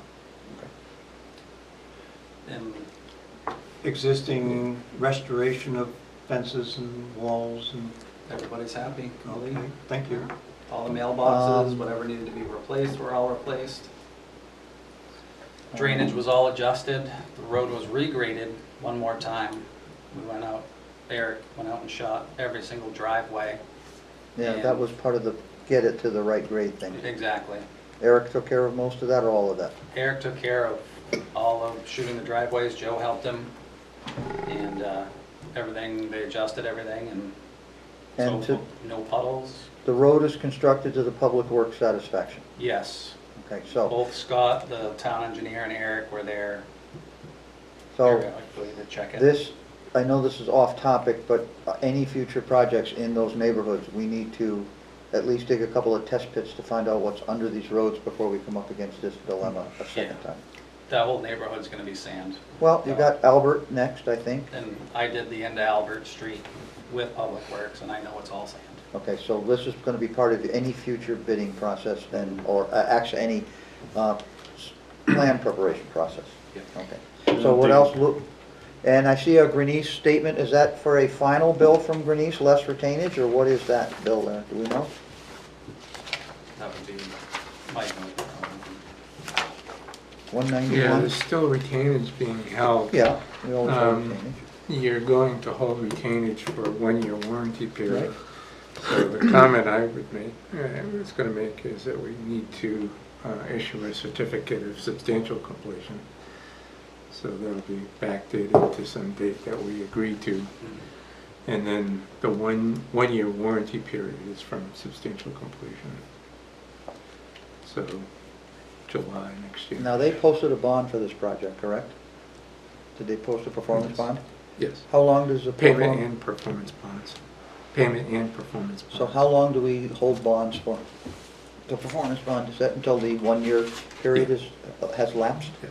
And Existing restoration of fences and walls and, everybody's happy. okay, thank you. All the mailboxes, Um, whatever needed to be replaced, were all replaced. Drainage was all adjusted. The road was regraded one more time. We went out, Eric went out and shot every single driveway. Yeah, that was part of the get it to the right grade thing. Exactly. Eric took care of most of that or all of that? Eric took care of all of shooting the driveways. Joe helped him. And everything, they adjusted everything And so to, no puddles. the road is constructed to the public works satisfaction. Yes. Okay, so, Both Scott, the town engineer, and Eric were there so periodically to check it. this, I know this is off topic, but any future projects in those neighborhoods, we need to at least dig a couple of test pits to find out what's under these roads before we come up against this dilemma a second Yeah. time. That whole neighborhood's gonna be sand. Well, you got Albert next, I think. And I did the end of Albert Street with Public Works, and I know it's all sand. Okay, so this is gonna be part of any future bidding process and, or actually any plan preparation process. Yep. Okay, so what else, and I see a Grenice statement, is that for a final bill from Grenice, less retainage, or what is that bill there, do we know? That would be my note. 191? Yeah, there's still retainage being held. Yeah, we always have Um, retainage. You're going to hold retainage for a one-year warranty period. So the comment I would make, was gonna make is that we need to issue a certificate of substantial completion. So that'll be backdated to some date that we agreed to. And then the one-year warranty period is from substantial completion. So July next year. Now, they posted a bond for this project, correct? Did they post a performance Yes. bond? Yes, How long does the payment perform- and performance bonds. Payment and performance bonds. So how long do we hold bonds for? The performance bond, is that until the one-year period has lapsed? Yeah.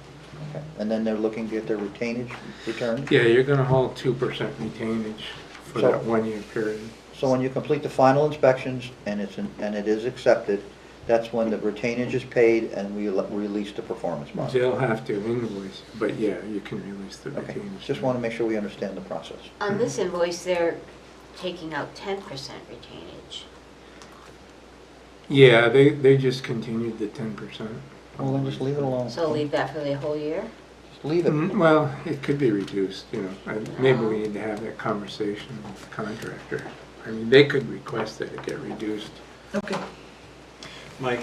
Okay. And then they're looking to get their retainage returned? Yeah, you're gonna hold 2% retainage for So- that one-year period. So when you complete the final inspections and it is accepted, that's when the retainage is paid and we release the performance bond? They'll have to invoice, but yeah, you can release the Okay, retainage. just want to make sure we understand the process. On this invoice, they're taking out 10% retainage. Yeah, they just continued the 10%. Well, then just leave it alone. So leave that for the whole year? Just leave it. Well, it could be reduced, you know, maybe we need to have that conversation with the contractor. I mean, they could request that it get reduced. Okay. Mike,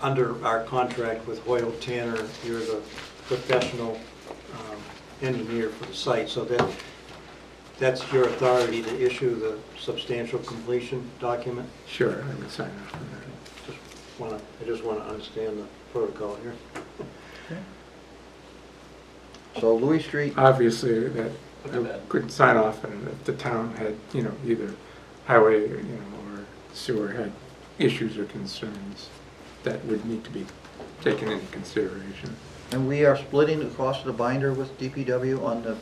under our contract with Hoyle Tanner, you're the professional engineer for the site, so that's your authority to issue the substantial completion document? Sure, I would sign off on that. I just want to understand the protocol here. So Louis Street, Obviously, that Put to bed. could sign off, and if the town had, you know, either highway, you know, or sewer had issues or concerns, that would need to be taken into consideration. and we are splitting the cost of the binder with DPW on the,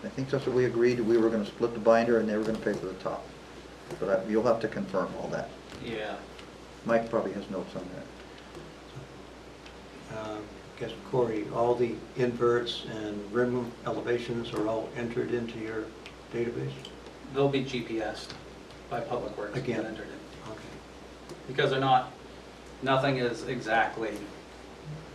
I think that's what we agreed, we were going to split the binder and they were going to pay for the top. But you'll have to confirm all that. Yeah. Mike probably has notes on that. guess, Corey, all the inverts and rim elevations are all entered into your database? They'll be GPSed by Public Works. and Again. entered in. Okay. Because nothing is exactly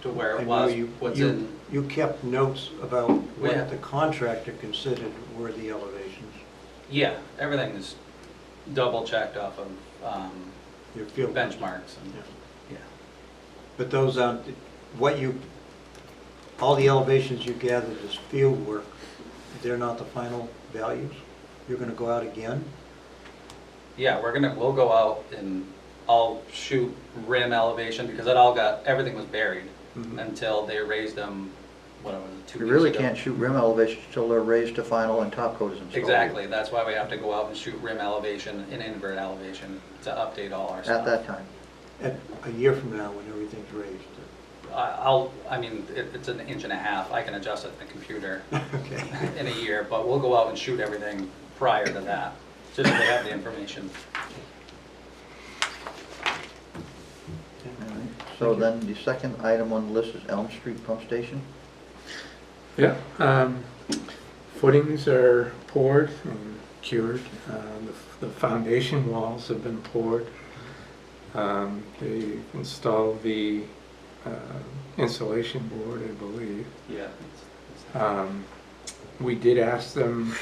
to where I it know was, you, what's you, in, you kept notes about Yeah. what the contractor considered were the elevations, yeah, everything is double checked off of your field. benchmarks and, Yeah. yeah. But those aren't, all the elevations you gathered as field work, they're not the final values? You're gonna go out again? Yeah, we'll go out and I'll shoot rim elevation because everything was buried Mhm. until they raised them, what was it, 2 You years really ago? can't shoot rim elevations till they're raised to final and top coat is installed. Exactly, that's why we have to go out and shoot rim elevation and invert elevation to update all our stuff. At that time. At a year from now, when everything's raised? It's an inch and a half, I can adjust it in the computer Okay. in a year, but we'll go out and shoot everything prior to that, just so they have the information. All right. So then the second item on the list is Elm Street Pump Station. Yeah, footings are poured and cured. The foundation walls have been poured. They installed the insulation board, I believe. Yeah. We did ask them,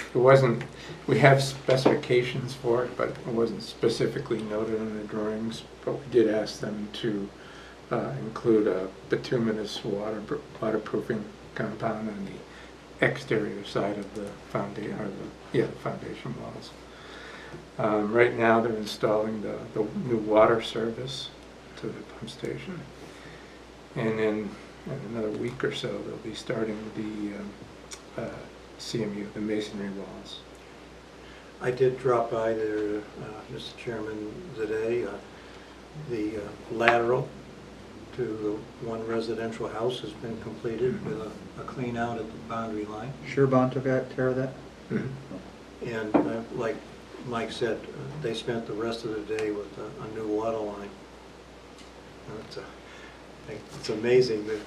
we have specifications for it, but it wasn't specifically noted in the drawings, but we did ask them to include a bituminous waterproofing compound on the exterior side of the foundation, foundation walls. Right now, they're installing the new water service to the pump station. And in another week or so, they'll be starting the CMU, the masonry walls. I did drop by there, Mr. Chairman, today. The lateral to the one residential house has been completed with a clean out at the boundary line. Surebond took care of that? And like Mike said, they spent the rest of the day with a new water line. It's amazing that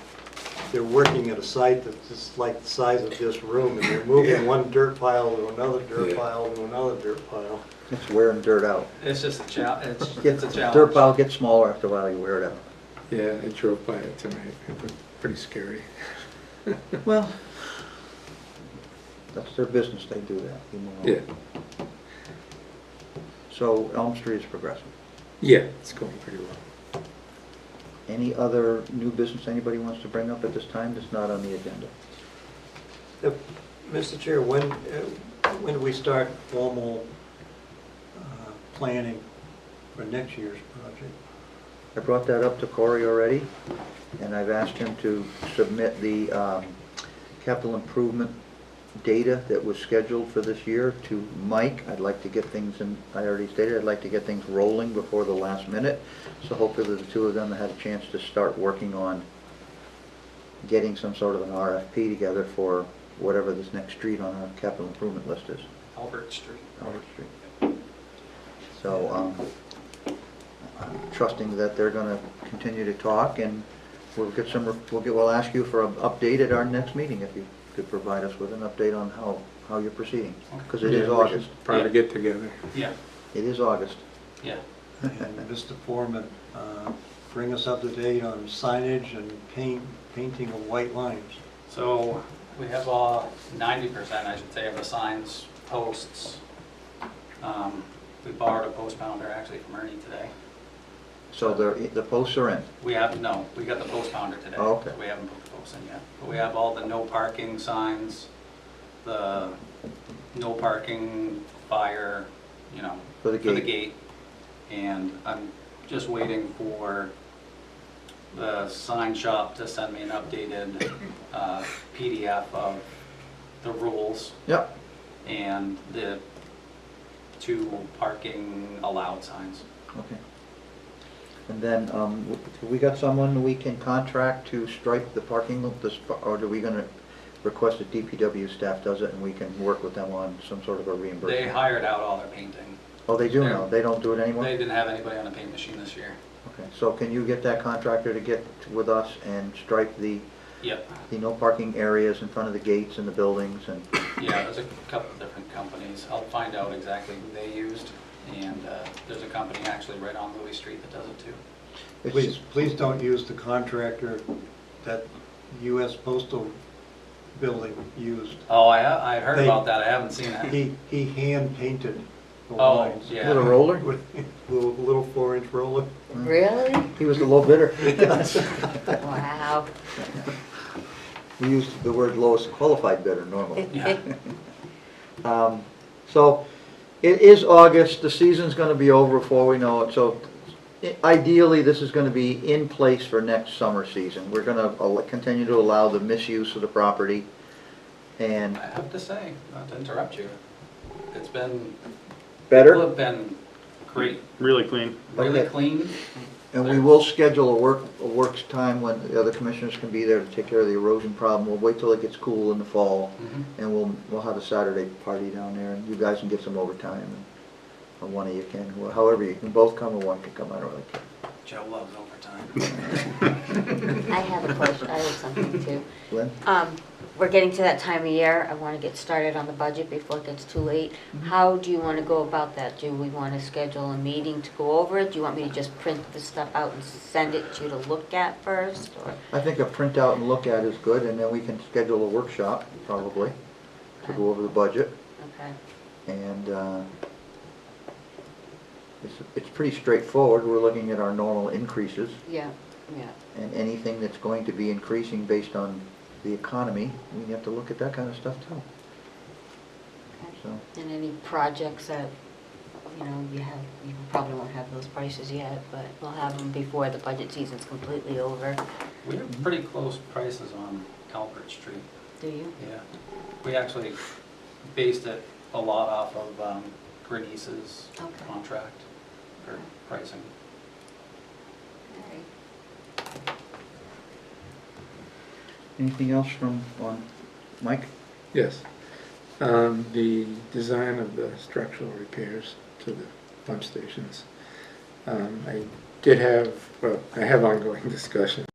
they're working at a site that's just like the size of this room, and they're moving one dirt pile to another dirt pile to another dirt pile. It's wearing dirt out. It's just a challenge, it's a Dirt challenge. pile gets smaller after a while, you wear it out. Yeah, I drove by it tonight. It was pretty scary. Well, that's their business, they do that. You know. Yeah, So Elm Street is progressing. yeah, it's going pretty well. Any other new business anybody wants to bring up at this time that's not on the agenda? Mr. Chair, when do we start formal planning for next year's project? I brought that up to Corey already, and I've asked him to submit the capital improvement data that was scheduled for this year to Mike. I'd like to get things, and I already stated, I'd like to get things rolling before the last minute. So hopefully the two of them had a chance to start working on getting some sort of an RFP together for whatever this next street on our capital improvement list is. Albert Street. Albert Street. So, I'm trusting that they're gonna continue to talk, and we'll ask you for an update at our next meeting, if you could provide us with an update on how you're proceeding, because it is Yeah, we should August. probably get together. Yeah, It is August. yeah. And Mr. Foreman, bring us up to date on signage and painting of white lines. So we have 90%, I should say, of the signs, posts. We borrowed a post pounder actually from Ernie today. So the posts are in. We got the post pounder today. Oh, okay. So we haven't put the posts in yet. But we have all the no parking signs, the no parking, fire, For the gate. gate. And I'm just waiting for the sign shop to send me an updated PDF of the rules Yep. and the 2 parking allowed signs. Okay. And then, we got someone we can contract to stripe the parking lot, or are we gonna request that DPW staff does it and we can work with them on some sort of a reimbursement? They hired out all their painting. Oh, they do now? They don't do it anymore? They didn't have anybody on the paint machine this year. Okay, so can you get that contractor to get with us and stripe the Yep, The no parking areas in front of the gates and the buildings and, yeah, there's a couple of different companies. I'll find out exactly who they used, and there's a company actually right on Louis Street that does it too. Please, please don't use the contractor that US Postal Building used. Oh, I heard They- about that, I haven't seen that. He hand painted the Oh, lines. yeah. Little roller? With little 4-inch roller. Really? he was the low bidder. Wow. We use the word lowest qualified bidder normally. Yeah. So it is August, the season's gonna be over before we know it, so ideally, this is gonna be in place for next summer season. We're gonna continue to allow the misuse of the property, and I have to say, not to interrupt you, it's been, people better, have been great, Really clean. really Okay. clean. and we will schedule a works time when the other commissioners can be there to take care of the erosion problem. We'll wait till it gets cool in the fall, Mhm. and we'll have a Saturday party down there, and you guys can get some overtime, or one of you can, however, you can both come or one can come, I don't really care. Joe loves overtime. I have a question, I have something too. Lynn? We're getting to that time of year, I want to get started on the budget before it gets too late. How do you want to go about that? Do we want to schedule a meeting to go over it? Do you want me to just print the stuff out and send it to you to look at first, or? I think a printout and look at is good, and then we can schedule a workshop, probably, to go over the budget. Okay, And it's pretty straightforward. We're looking at our normal increases, yeah, yeah. and anything that's going to be increasing based on the economy, we have to look at that kind of stuff too. Okay. So, And any projects that, you know, you probably won't have those prices yet, but we'll have them before the budget season's completely over. We have pretty close prices on Albert Street, Do you? yeah. We actually based it a lot off of Grenice's Okay. contract or pricing. Okay. anything else from Mike? Yes. The design of the structural repairs to the pump stations. I did have, well, I have ongoing discussion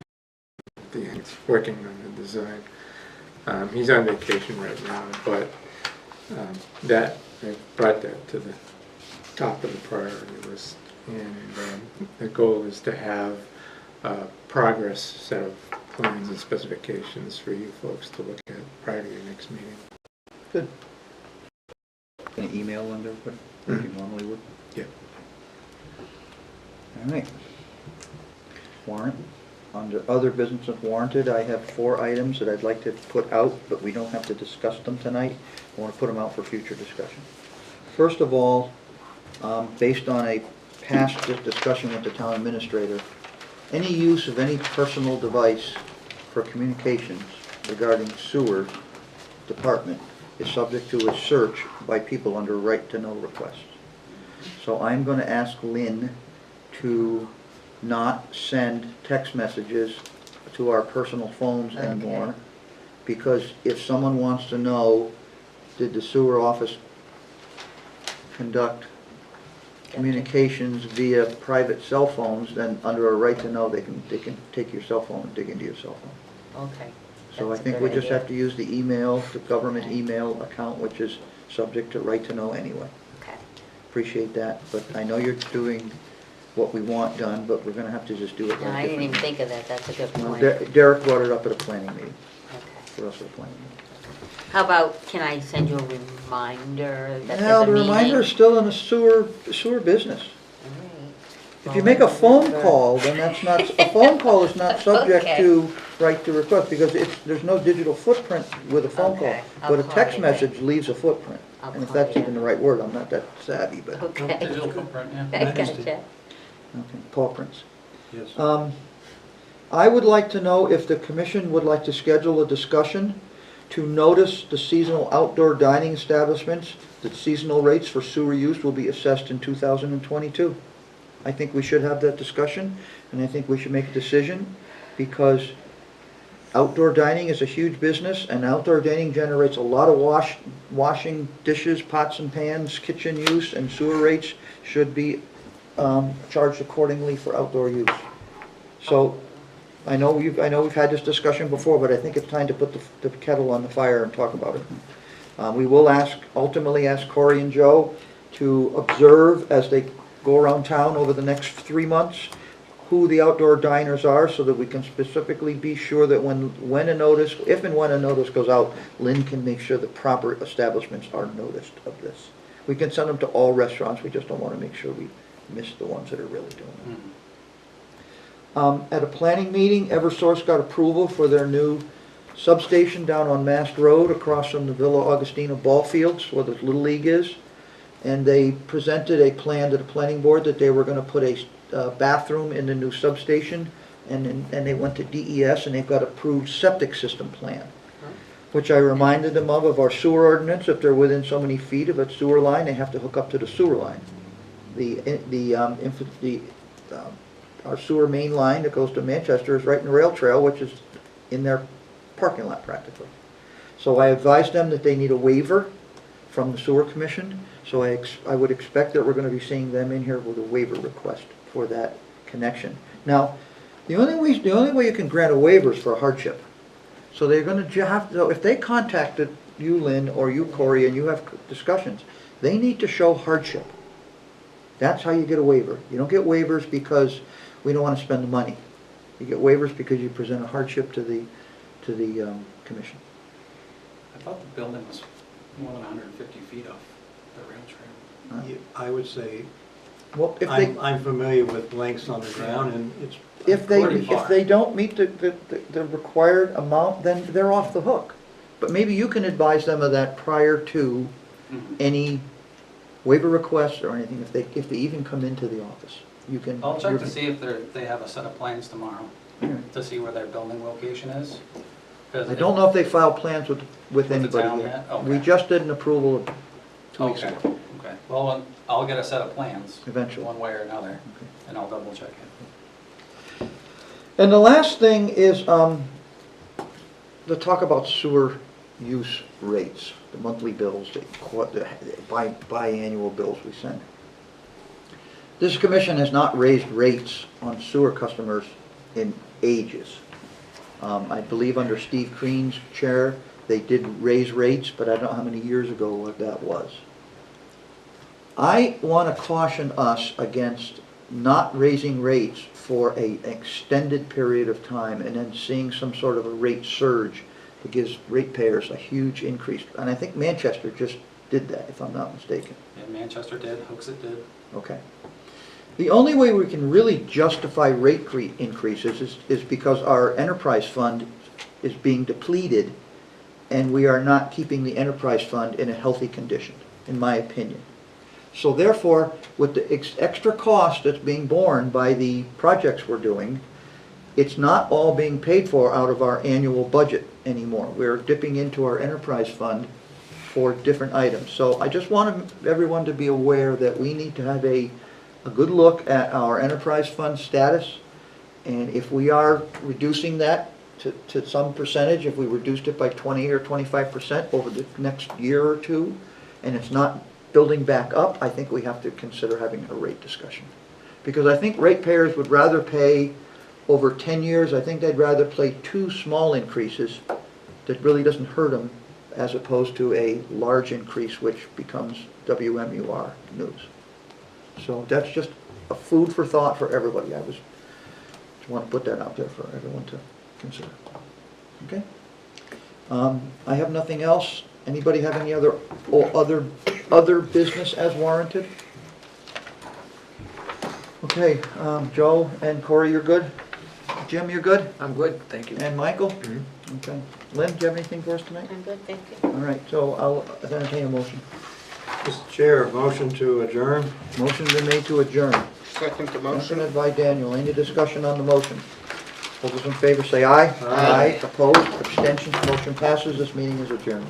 with Dan's working on the design. He's on vacation right now, but I brought that to the top of the priority list. And the goal is to have a progress set of plans and specifications for you folks to look at prior to your next meeting. Good. Gonna email them to everybody, like you normally would? Yeah. All right. Warrant. Under other business of warranted, I have 4 items that I'd like to put out, but we don't have to discuss them tonight. I want to put them out for future discussion. First of all, based on a past discussion with the town administrator, any use of any personal device for communications regarding sewer department is subject to a search by people under right to know requests. So I'm going to ask Lynn to not send text messages to our personal phones anymore. Okay. Because if someone wants to know, did the sewer office conduct communications via private cell phones, then under a right to know, they can take your cell phone and dig into your cell phone. Okay. So I That's a think good we just idea. have to use the email, the government email account, which is subject to right to know anyway. Okay. Appreciate that, but I know you're doing what we want done, but we're gonna have to just do it. No, like I didn't even differently. think of that, that's a good No, point. Derek brought it up at a planning meeting, Okay. for us at a planning meeting. How about, can I send you a reminder that Now, there's a the meeting? reminder's still in the sewer business. All right. If you make a phone call, then that's not, a phone call is not subject Okay. to right to request, because there's no digital footprint with a phone call. Okay, I'll But a call text you then. message leaves a footprint. I'll And if call that's you. even the right word, I'm not that savvy, but, okay, Digital Okay. footprint, yeah. I gotcha. paw prints. Yes. I would like to know if the commission would like to schedule a discussion to notice the seasonal outdoor dining establishments that seasonal rates for sewer use will be assessed in 2022. I think we should have that discussion, and I think we should make a decision, because outdoor dining is a huge business, and outdoor dining generates a lot of washing dishes, pots and pans, kitchen use, and sewer rates should be charged accordingly for outdoor use. So, I know we've had this discussion before, but I think it's time to put the kettle on the fire and talk about it. We will ultimately ask Corey and Joe to observe as they go around town over the next 3 months, who the outdoor diners are, so that we can specifically be sure that if and when a notice goes out, Lynn can make sure the proper establishments are noticed of this. We can send them to all restaurants, we just don't want to make sure we miss the ones that are really doing it. At a planning meeting, Eversource got approval for their new substation down on Mast Road across from the Villa Augustina ball fields where the Little League is. And they presented a plan to the planning board that they were going to put a bathroom in the new substation, and they went to DES and they've got approved septic system plan, which I reminded them of our sewer ordinance. If they're within so many feet of a sewer line, they have to hook up to the sewer line. Our sewer main line that goes to Manchester is right in the rail trail, which is in their parking lot practically. So I advised them that they need a waiver from the sewer commission. So I would expect that we're going to be seeing them in here with a waiver request for that connection. Now, the only way you can grant a waiver is for a hardship. So they're going to have to, if they contacted you, Lynn, or you, Corey, and you have discussions, they need to show hardship. That's how you get a waiver. You don't get waivers because we don't want to spend the money. You get waivers because you present a hardship to the commission. I thought the building was more than 150 feet off the rail trail. I would say, Well, if they, I'm familiar with lengths on the ground, and it's if pretty far. they don't meet the required amount, then they're off the hook. But maybe you can advise them of that prior to any waiver requests or anything, if they even come into the office. You can. I'll check to see if they have a set of plans tomorrow, to see where their building location is. I don't know if they filed plans with the anybody town yet. yet? Okay. We just did an approval 2 weeks Okay, ago. okay. Well, I'll get a set of plans. Eventually. One way or another, and I'll double check it. And the last thing is the talk about sewer use rates, the monthly bills, the biannual bills we send. This commission has not raised rates on sewer customers in ages. I believe under Steve Crean's chair, they did raise rates, but I don't know how many years ago that was. I want to caution us against not raising rates for an extended period of time and then seeing some sort of a rate surge that gives ratepayers a huge increase. And I think Manchester just did that, if I'm not mistaken. Yeah, Manchester did, Hooksett did. Okay. The only way we can really justify rate increases is because our enterprise fund is being depleted and we are not keeping the enterprise fund in a healthy condition, in my opinion. So therefore, with the extra cost that's being borne by the projects we're doing, it's not all being paid for out of our annual budget anymore. We're dipping into our enterprise fund for different items. So I just want everyone to be aware that we need to have a good look at our enterprise fund status, and if we are reducing that to some percentage, if we reduced it by 20 or 25% over the next year or two, and it's not building back up, I think we have to consider having a rate discussion. Because I think ratepayers would rather pay over 10 years, I think they'd rather pay 2 small increases that really doesn't hurt them, as opposed to a large increase which becomes WMUR news. So that's just a food for thought for everybody. I just want to put that out there for everyone to consider. Okay? I have nothing else. Anybody have any other business as warranted? Okay, Joe and Corey, you're good? Jim, you're good? I'm good, thank you. And Michael? Okay. Lynn, do you have anything for us tonight? I'm good, thank you. All right, so I'll entertain a motion. Mr. Chair, motion to adjourn. Motion's been made to adjourn. Second the motion. Seconded by Daniel. Any discussion on the motion? All those in favor say aye. Aye. Opposed? Abstentions? Motion passes. This meeting is adjourned.